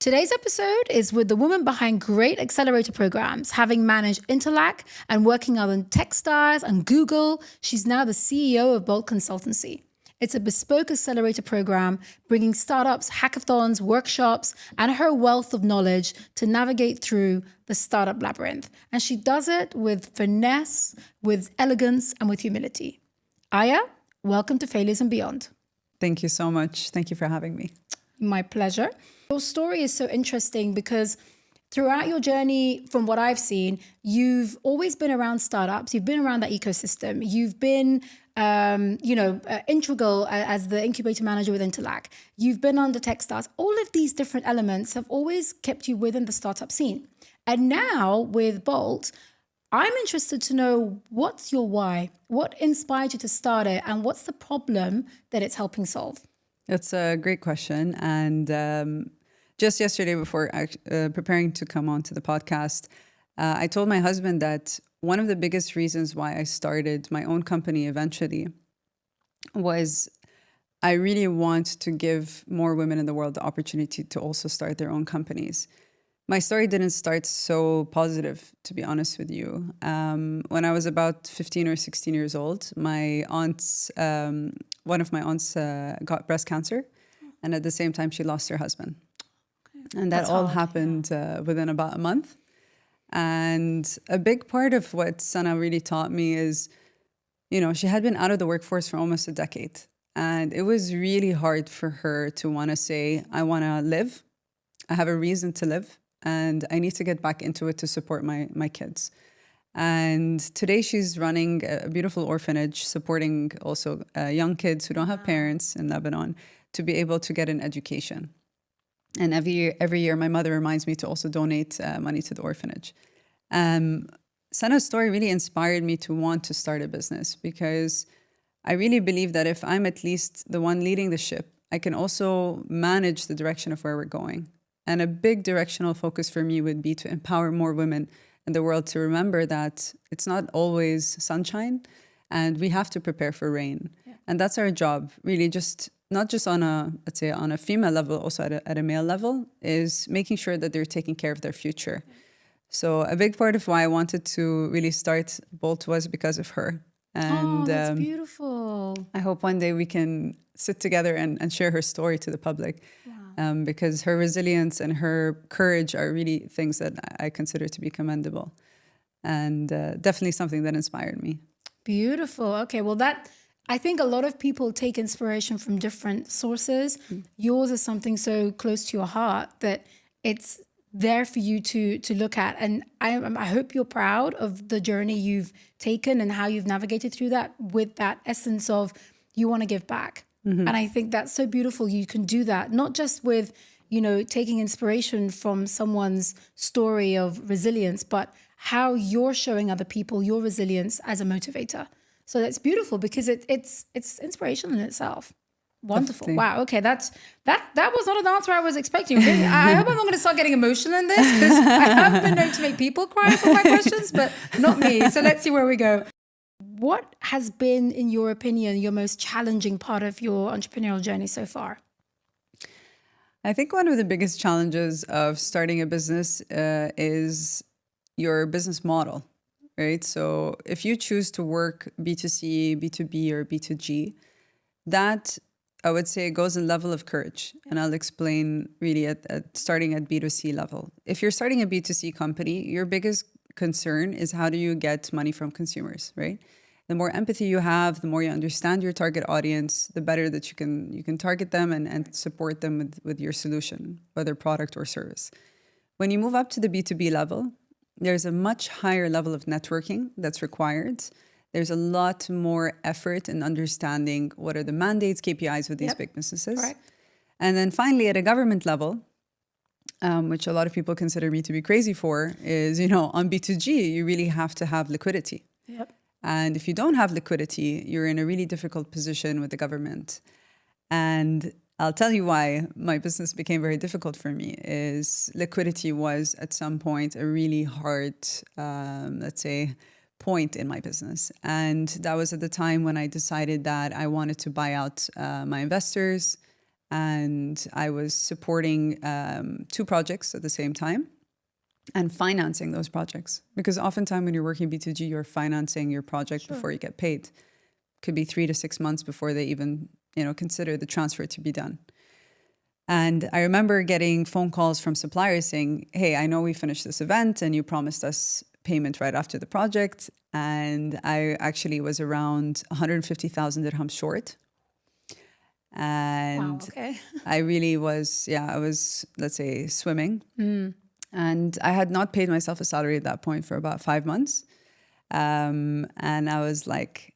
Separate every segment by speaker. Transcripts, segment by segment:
Speaker 1: Today's episode is with the woman behind great accelerator programs. Having managed Interlak and working on Techstars and Google, she's now the CEO of Bolt Consultancy. It's a bespoke accelerator program bringing startups, hackathons, workshops, and her wealth of knowledge to navigate through the startup labyrinth. And she does it with finesse, with elegance, and with humility. Aya, welcome to Failures and Beyond.
Speaker 2: Thank you so much. Thank you for having me.
Speaker 1: My pleasure. Your story is so interesting because throughout your journey, from what I've seen, you've always been around startups. You've been around that ecosystem. You've been, integral as the incubator manager with Interlak. You've been on the Techstars. All of these different elements have always kept you within the startup scene. And now with Bolt, I'm interested to know what's your why? What inspired you to start it? And what's the problem that it's helping solve?
Speaker 2: That's a great question. And just yesterday before preparing to come on to the podcast, I told my husband that one of the biggest reasons why I started my own company eventually was I really want to give more women in the world the opportunity to also start their own companies. My story didn't start so positive, to be honest with you. When I was about 15 or 16 years old, my aunt's, one of my aunts got breast cancer. And at the same time, she lost her husband. Okay. And that That's all hard, happened within about a month. And a big part of what Sana really taught me is, she had been out of the workforce for almost a decade. And it was really hard for her to want to say, I want to live. I have a reason to live. And I need to get back into it to support my kids. And today she's running a beautiful orphanage, supporting also young kids who don't have parents in Lebanon to be able to get an education. And every year, my mother reminds me to also donate money to the orphanage. Sana's story really inspired me to want to start a business because I really believe that if I'm at least the one leading the ship, I can also manage the direction of where we're going. And a big directional focus for me would be to empower more women in the world to remember that it's not always sunshine and we have to prepare for rain. Yeah. And that's our job, really, just not just on let's say on a female level, also at a male level, is making sure that they're taking care of their future. Yeah. So a big part of why I wanted to really start Bolt was because of her. And
Speaker 1: that's beautiful.
Speaker 2: I hope one day we can sit together and share her story to the public. Wow. Because her resilience and her courage are really things that I consider to be commendable. And definitely something that inspired me.
Speaker 1: Beautiful. Okay, well I think a lot of people take inspiration from different sources. Mm. Yours is something so close to your heart that it's there for you to look at. And I hope you're proud of the journey you've taken and how you've navigated through that with that essence of you want to give back. Mm-hmm. And I think that's so beautiful. You can do that, not just with, taking inspiration from someone's story of resilience, but how you're showing other people your resilience as a motivator. So that's beautiful because it's inspirational in itself. Wonderful. Definitely. Wow. Okay. That was not an answer I was expecting. Really, I hope I'm not going to start getting emotional in this because I have been known to make people cry for my questions, but not me. So let's see where we go. What has been, in your opinion, your most challenging part of your entrepreneurial journey so far?
Speaker 2: I think one of the biggest challenges of starting a business is your business model, right? So if you choose to work B2C, B2B, or B2G, that I would say goes a level of courage. Yeah. And I'll explain really at starting at B2C level. If you're starting a B2C company, your biggest concern is how do you get money from consumers, right? The more empathy you have, the more you understand your target audience, the better that you can target them and support them with your solution, whether product or service. When you move up to the B2B level, there's a much higher level of networking that's required. There's a lot more effort in understanding what are the mandates, KPIs with these big businesses. Right. And then finally, at a government level, which a lot of people consider me to be crazy for, is, on B2G, you really have to have liquidity. Yep. And if you don't have liquidity, you're in a really difficult position with the government. And I'll tell you why my business became very difficult for me is liquidity was at some point a really hard, let's say, point in my business. And that was at the time when I decided that I wanted to buy out my investors and I was supporting 2 projects at the same time and financing those projects. Because oftentimes when you're working B2G, you're financing your project before you get paid. Could be 3 to 6 months before they even, consider the transfer to be done. And I remember getting phone calls from suppliers saying, hey, I know we finished this event and you promised us payment right after the project. And I actually was around 150,000 dirhams short. And
Speaker 1: Wow, okay.
Speaker 2: I really was, I was, let's say, swimming. And I had not paid myself a salary at that point for about 5 months. And I was like,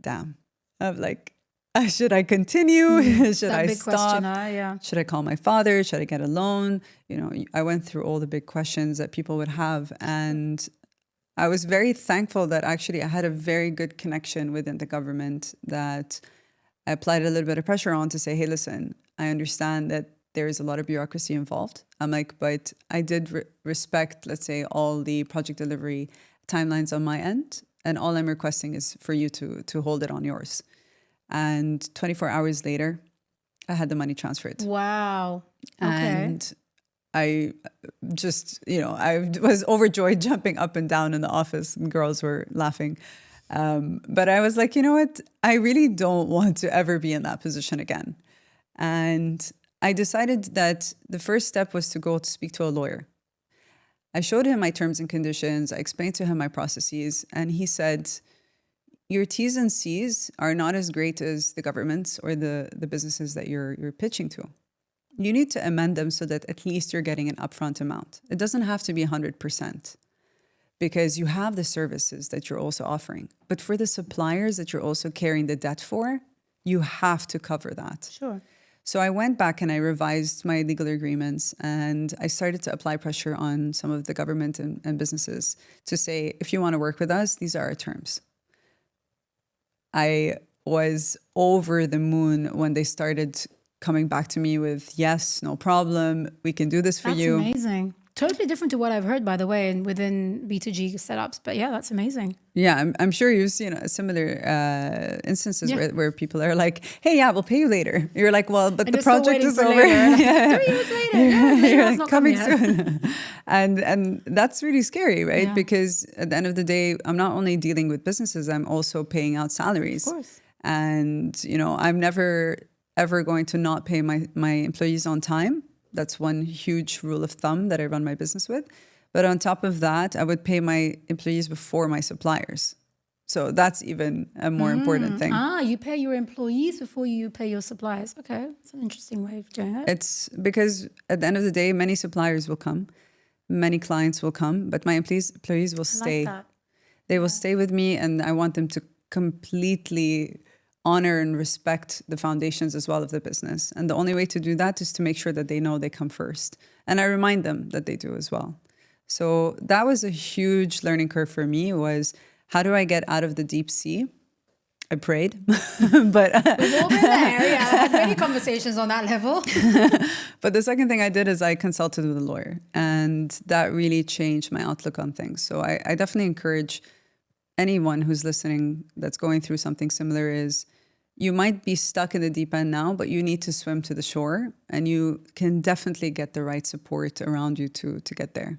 Speaker 2: damn. I'm like, should I continue? Should
Speaker 1: That
Speaker 2: I
Speaker 1: big
Speaker 2: stop?
Speaker 1: question, yeah.
Speaker 2: Should I call my father? Should I get a loan? I went through all the big questions that people would have. And I was very thankful that actually I had a very good connection within the government that I applied a little bit of pressure on to say, hey, listen, I understand that there is a lot of bureaucracy involved. I'm like, but I did respect, let's say, all the project delivery timelines on my end. And all I'm requesting is for you to hold it on yours. And 24 hours later, I had the money transferred.
Speaker 1: Wow. Okay.
Speaker 2: And I just, I was overjoyed, jumping up and down in the office, and girls were laughing. But I was like, you know what? I really don't want to ever be in that position again. And I decided that the first step was to go to speak to a lawyer. I showed him my terms and conditions. I explained to him my processes. And he said, your T's and C's are not as great as the governments or the businesses that you're pitching to. You need to amend them so that at least you're getting an upfront amount. It doesn't have to be 100% because you have the services that you're also offering. But for the suppliers that you're also carrying the debt for, you have to cover that.
Speaker 1: Sure.
Speaker 2: So I went back and I revised my legal agreements and I started to apply pressure on some of the government and businesses to say, if you want to work with us, these are our terms. I was over the moon when they started coming back to me with, yes, no problem, we can do this for you.
Speaker 1: That's amazing. Totally different to what I've heard, by the way, and within B2G setups. But yeah, that's amazing.
Speaker 2: Yeah, I'm sure you've seen similar instances where people are like, hey, yeah, we'll pay you later. You're like, well, but the project is over.
Speaker 1: Like, 3 years later.
Speaker 2: You're like, coming soon. And that's really scary, right?
Speaker 1: Yeah.
Speaker 2: Because at the end of the day, I'm not only dealing with businesses, I'm also paying out salaries.
Speaker 1: Of course.
Speaker 2: And, I'm never, ever going to not pay my employees on time. That's one huge rule of thumb that I run my business with. But on top of that, I would pay my employees before my suppliers. So that's even a more important thing.
Speaker 1: You pay your employees before you pay your suppliers. Okay, that's an interesting way of doing it.
Speaker 2: It's because at the end of the day, many suppliers will come, many clients will come, but my employees will stay.
Speaker 1: Like that.
Speaker 2: They will stay with me, and I want them to completely honor and respect the foundations as well of the business. And the only way to do that is to make sure that they know they come first. And I remind them that they do as well. So that was a huge learning curve for me, was how do I get out of the deep sea? I prayed, but
Speaker 1: we've all been there. Yeah, I had many conversations on that level.
Speaker 2: But the second thing I did is I consulted with a lawyer, and that really changed my outlook on things. So I definitely encourage anyone who's listening that's going through something similar is you might be stuck in the deep end now, but you need to swim to the shore, and you can definitely get the right support around you to get there.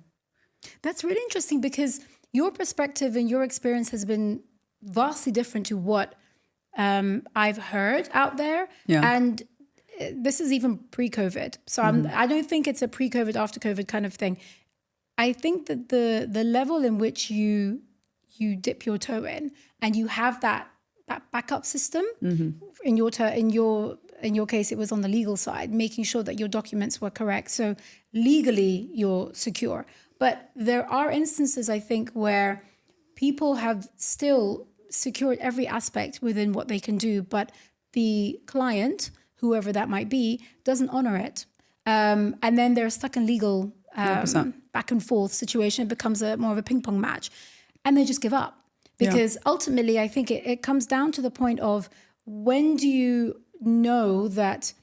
Speaker 1: That's really interesting because your perspective and your experience has been vastly different to what I've heard out there.
Speaker 2: Yeah.
Speaker 1: And this is even pre-COVID. So I don't think it's a pre-COVID, after COVID kind of thing. I think that the level in which you dip your toe in and you have that backup system in your case, it was on the legal side, making sure that your documents were correct. So legally you're secure. But there are instances, I think, where people have still secured every aspect within what they can do, but the client, whoever that might be, doesn't honor it. And then they're stuck in legal back and forth situation. It becomes more of a ping pong match. And they just give up. Because ultimately, I think it comes down to the point of, when do you know that,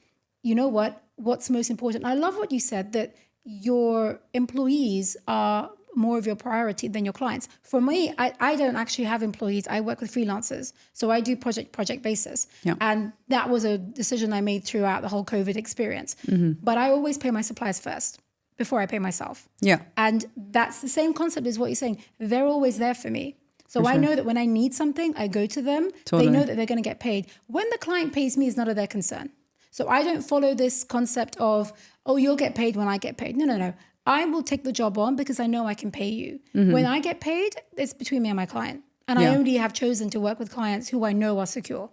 Speaker 1: you know what's most important? I love what you said, that your employees are more of your priority than your clients. For me, I don't actually have employees. I work with freelancers. So I do project basis.
Speaker 2: Yeah.
Speaker 1: And that was a decision I made throughout the whole COVID experience. But I always pay my suppliers first before I pay myself.
Speaker 2: Yeah.
Speaker 1: And that's the same concept as what you're saying. They're always there for me. So I know that when I need something, I go to them.
Speaker 2: Totally.
Speaker 1: They know that they're going to get paid. When the client pays me is none of their concern. So I don't follow this concept of, oh, you'll get paid when I get paid. No. I will take the job on because I know I can pay you. When I get paid, it's between me and my client. And I only have chosen to work with clients who I know are secure.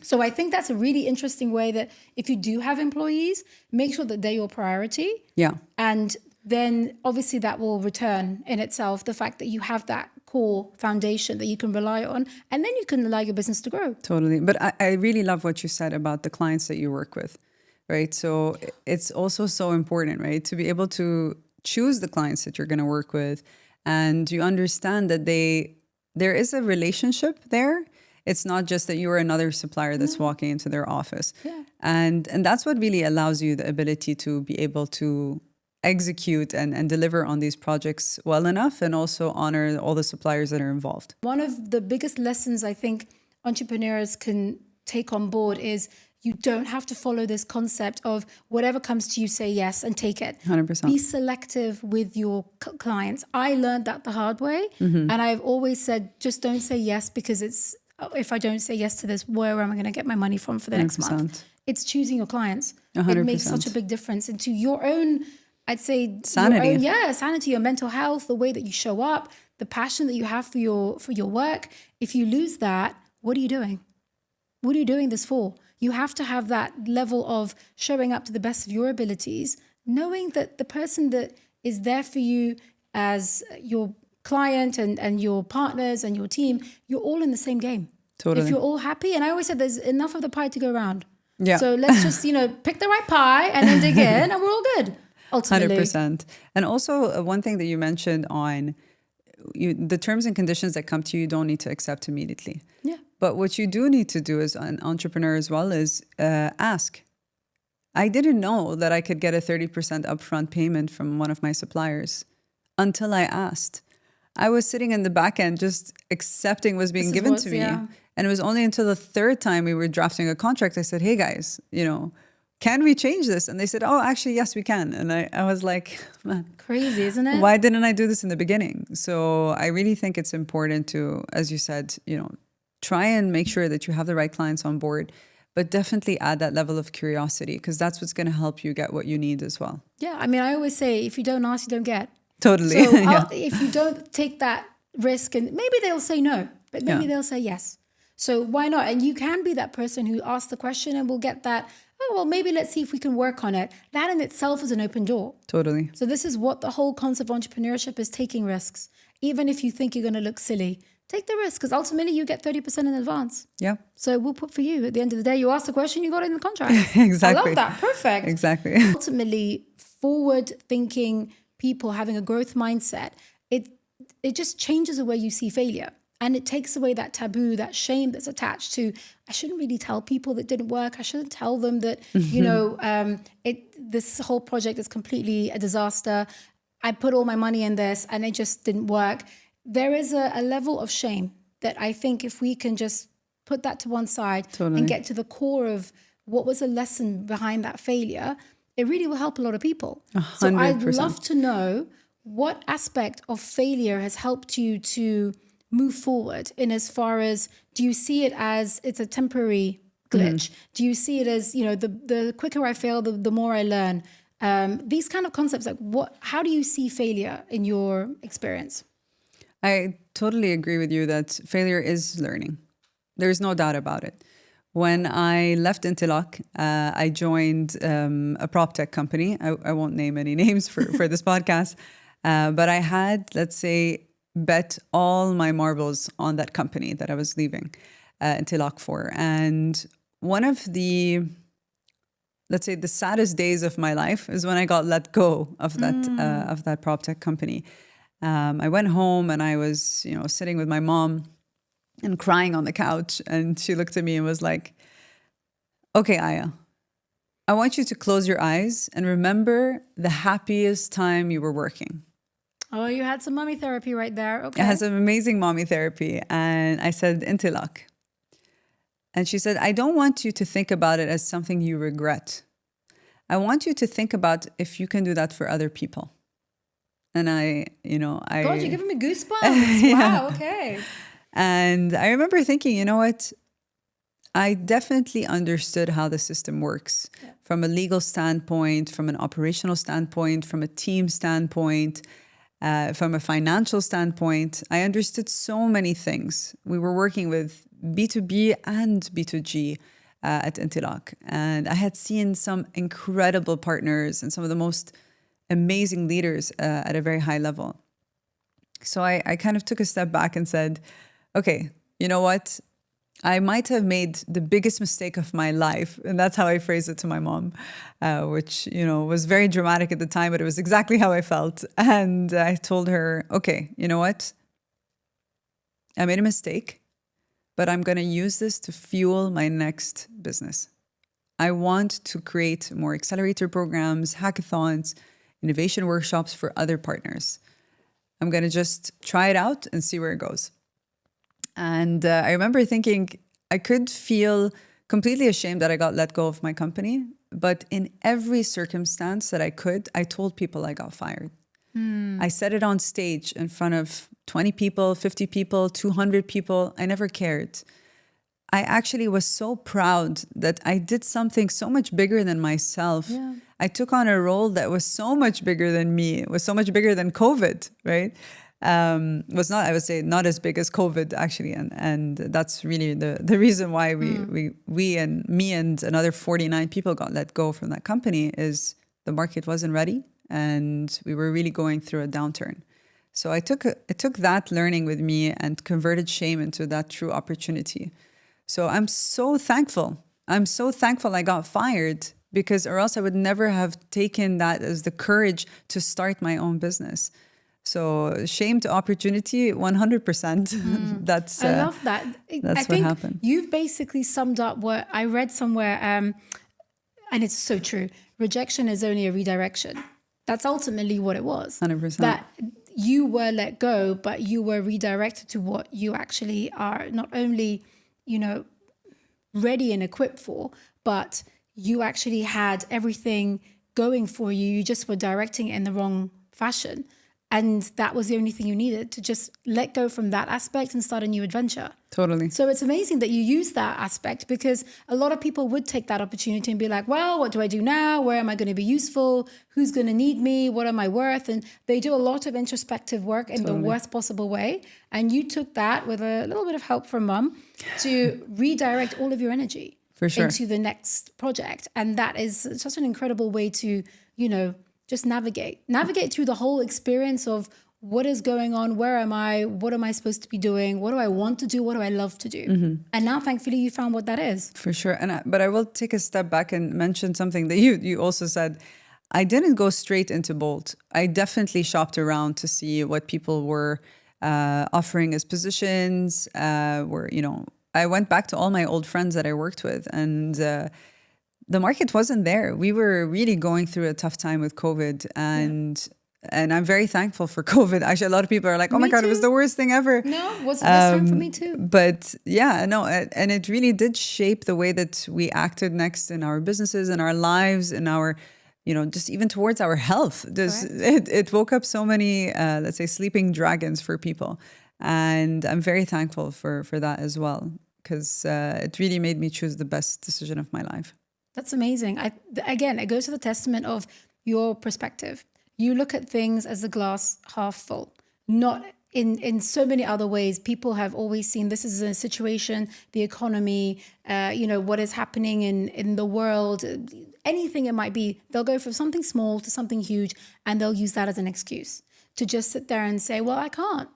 Speaker 1: So I think that's a really interesting way that if you do have employees, make sure that they're your priority.
Speaker 2: Yeah.
Speaker 1: And then obviously that will return in itself the fact that you have that core foundation that you can rely on, and then you can allow your business to grow.
Speaker 2: Totally. But I really love what you said about the clients that you work with, right? So it's also so important, right? To be able to choose the clients that you're going to work with, and you understand that there is a relationship there. It's not just that you're another supplier that's walking into their office.
Speaker 1: Yeah.
Speaker 2: And that's what really allows you the ability to be able to execute and deliver on these projects well enough, and also honor all the suppliers that are involved.
Speaker 1: One of the biggest lessons I think entrepreneurs can take on board is you don't have to follow this concept of whatever comes to you, say yes and take it.
Speaker 2: 100%.
Speaker 1: Be selective with your clients. I learned that the hard way. And I've always said, just don't say yes because it's, if I don't say yes to this, where am I going to get my money from for the next month? It's choosing your clients.
Speaker 2: 100%.
Speaker 1: It makes such a big difference into your own, I'd say,
Speaker 2: sanity.
Speaker 1: Sanity, your mental health, the way that you show up, the passion that you have for your work. If you lose that, what are you doing? What are you doing this for? You have to have that level of showing up to the best of your abilities, knowing that the person that is there for you as your client and your partners and your team, you're all in the same game.
Speaker 2: Totally.
Speaker 1: If you're all happy, and I always said there's enough of the pie to go around.
Speaker 2: Yeah.
Speaker 1: So let's just, pick the right pie and then dig in and we're all good. Ultimately.
Speaker 2: 100%. And also one thing that you mentioned on the terms and conditions that come to you, you don't need to accept immediately.
Speaker 1: Yeah.
Speaker 2: But what you do need to do as an entrepreneur as well is ask. I didn't know that I could get a 30% upfront payment from one of my suppliers until I asked. I was sitting in the back end just accepting was being given to me.
Speaker 1: Yeah.
Speaker 2: And it was only until the third time we were drafting a contract, I said, hey guys, can we change this? And they said, oh, actually, yes, we can. And I was like, man,
Speaker 1: crazy, isn't it?
Speaker 2: why didn't I do this in the beginning? So I really think it's important to, as you said, try and make sure that you have the right clients on board, but definitely add that level of curiosity, because that's what's going to help you get what you need as well.
Speaker 1: Yeah. I mean, I always say, if you don't ask, you don't get.
Speaker 2: Totally.
Speaker 1: So if you don't take that risk, and maybe they'll say no, but maybe they'll say yes. So why not? And you can be that person who asks the question and will get that, oh, well, maybe let's see if we can work on it. That in itself is an open door.
Speaker 2: Totally.
Speaker 1: So this is what the whole concept of entrepreneurship is, taking risks. Even if you think you're going to look silly, take the risk, because ultimately you get 30% in advance.
Speaker 2: Yeah.
Speaker 1: So we'll put for you. At the end of the day, you ask the question, you got it in the contract.
Speaker 2: Exactly.
Speaker 1: I love that. Perfect.
Speaker 2: Exactly.
Speaker 1: Ultimately, forward-thinking people having a growth mindset, it just changes the way you see failure. And it takes away that taboo, that shame that's attached to, I shouldn't really tell people that didn't work. I shouldn't tell them that, this whole project is completely a disaster. I put all my money in this and it just didn't work. There is a level of shame that I think if we can just put that to one side and get to the core of what was the lesson behind that failure, it really will help a lot of people.
Speaker 2: 100%.
Speaker 1: So I'd love to know what aspect of failure has helped you to move forward, in as far as, do you see it as it's a temporary glitch? Do you see it as, the quicker I fail, the more I learn? These kind of concepts, like how do you see failure in your experience?
Speaker 2: I totally agree with you that failure is learning. There's no doubt about it. When I left Interlak, I joined a prop tech company. I won't name any names for this podcast, but I had, let's say, bet all my marbles on that company that I was leaving Interlak for. And one of the, let's say, the saddest days of my life is when I got let go of that prop tech company. I went home and I was, sitting with my mom and crying on the couch. And she looked at me and was like, okay, Aya, I want you to close your eyes and remember the happiest time you were working.
Speaker 1: Oh, you had some mommy therapy right there. Okay.
Speaker 2: It has some amazing mommy therapy. And I said, Interlak. And she said, I don't want you to think about it as something you regret. I want you to think about if you can do that for other people. And
Speaker 1: God, you're giving me goosebumps. Wow, okay.
Speaker 2: And I remember thinking, you know what? I definitely understood how the system works from a legal standpoint, from an operational standpoint, from a team standpoint, from a financial standpoint. I understood so many things. We were working with B2B and B2G at Interlak. And I had seen some incredible partners and some of the most amazing leaders at a very high level. So I kind of took a step back and said, okay, you know what? I might have made the biggest mistake of my life. And that's how I phrased it to my mom, which, was very dramatic at the time, but it was exactly how I felt. And I told her, okay, you know what? I made a mistake, but I'm going to use this to fuel my next business. I want to create more accelerator programs, hackathons, innovation workshops for other partners. I'm going to just try it out and see where it goes. And I remember thinking I could feel completely ashamed that I got let go of my company. But in every circumstance that I could, I told people I got fired. I said it on stage in front of 20 people, 50 people, 200 people. I never cared. I actually was so proud that I did something so much bigger than myself.
Speaker 1: Yeah.
Speaker 2: I took on a role that was so much bigger than me. It was so much bigger than COVID, right? Was not, I would say, not as big as COVID actually, and that's really the reason why we and me and another 49 people got let go from that company is the market wasn't ready, and we were really going through a downturn. So I took that learning with me and converted shame into that true opportunity. So I'm so thankful. I got fired, because or else I would never have taken that as the courage to start my own business. So shame to opportunity, 100%. That's
Speaker 1: I love that.
Speaker 2: That's what happened.
Speaker 1: You've basically summed up what I read somewhere, and it's so true. Rejection is only a redirection. That's ultimately what it was.
Speaker 2: 100%.
Speaker 1: That you were let go, but you were redirected to what you actually are not only, ready and equipped for, but you actually had everything going for you. You just were directing it in the wrong fashion. And that was the only thing you needed to just let go from that aspect and start a new adventure.
Speaker 2: Totally.
Speaker 1: So it's amazing that you use that aspect, because a lot of people would take that opportunity and be like, well, what do I do now? Where am I going to be useful? Who's going to need me? What am I worth? And they do a lot of introspective work in the worst possible way. And you took that with a little bit of help from mum to redirect all of your energy into the next project. And that is such an incredible way to, just navigate through the whole experience of what is going on, where am I, what am I supposed to be doing, what do I want to do, what do I love to do. And now thankfully you found what that is.
Speaker 2: For sure. But I will take a step back and mention something that you also said. I didn't go straight into Bolt. I definitely shopped around to see what people were offering as positions. I went back to all my old friends that I worked with, and the market wasn't there. We were really going through a tough time with COVID, and I'm very thankful for COVID. Actually, a lot of people are like, "Oh my God, it was the worst thing ever."
Speaker 1: No, it was the best time for me too.
Speaker 2: But and it really did shape the way that we acted next in our businesses, in our lives, in our, just even towards our health. It woke up so many, let's say, sleeping dragons for people, and I'm very thankful for that as well, because it really made me choose the best decision of my life.
Speaker 1: That's amazing. Again, it goes to the testament of your perspective. You look at things as the glass half full, not in so many other ways. People have always seen this is a situation, the economy, what is happening in the world, anything it might be. They'll go from something small to something huge, and they'll use that as an excuse to just sit there and say, well, I can't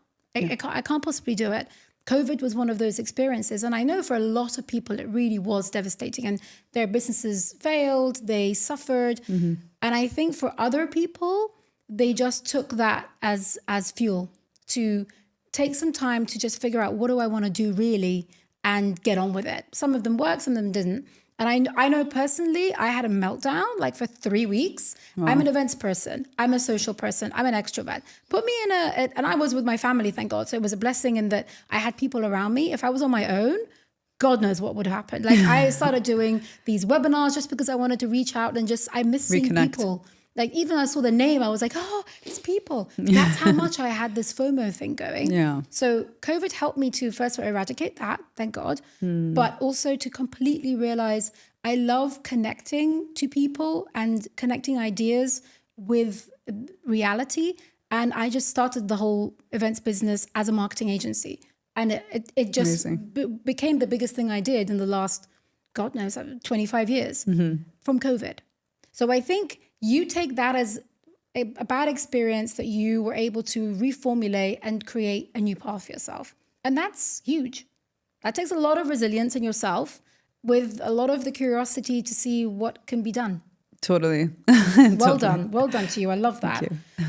Speaker 1: possibly do it. COVID was one of those experiences. And I know for a lot of people, it really was devastating, and their businesses failed, they suffered. And I think for other people, they just took that as fuel to take some time to just figure out, what do I want to do really? and get on with it. Some of them worked, some of them didn't. And I know personally, I had a meltdown like for 3 weeks. Wow. I'm an events person. I'm a social person. I'm an extrovert. Put me in and I was with my family, thank God. So it was a blessing in that I had people around me. If I was on my own, God knows what would happen. Like I started doing these webinars just because I wanted to reach out and I miss seeing people. Like even I saw the name, I was like, oh, it's people. That's how much I had this FOMO thing going.
Speaker 2: Yeah.
Speaker 1: So COVID helped me to first of all eradicate that, thank God, but also to completely realize I love connecting to people and connecting ideas with reality. And I just started the whole events business as a marketing agency. And it just became the biggest thing I did in the last, God knows, 25 years from COVID. So I think you take that as a bad experience that you were able to reformulate and create a new path for yourself. And that's huge. That takes a lot of resilience in yourself with a lot of the curiosity to see what can be done.
Speaker 2: Totally.
Speaker 1: Well done. Well done to you. I love that.
Speaker 2: Thank you.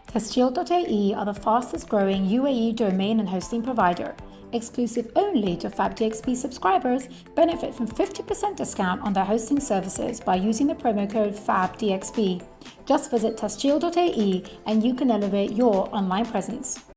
Speaker 1: Testshield.ae are the fastest growing UAE domain and hosting provider. Exclusive only to FabDXP subscribers, benefit from 50% discount on their hosting services by using the promo code FabDXP. Just visit testshield.ae and you can elevate your online presence.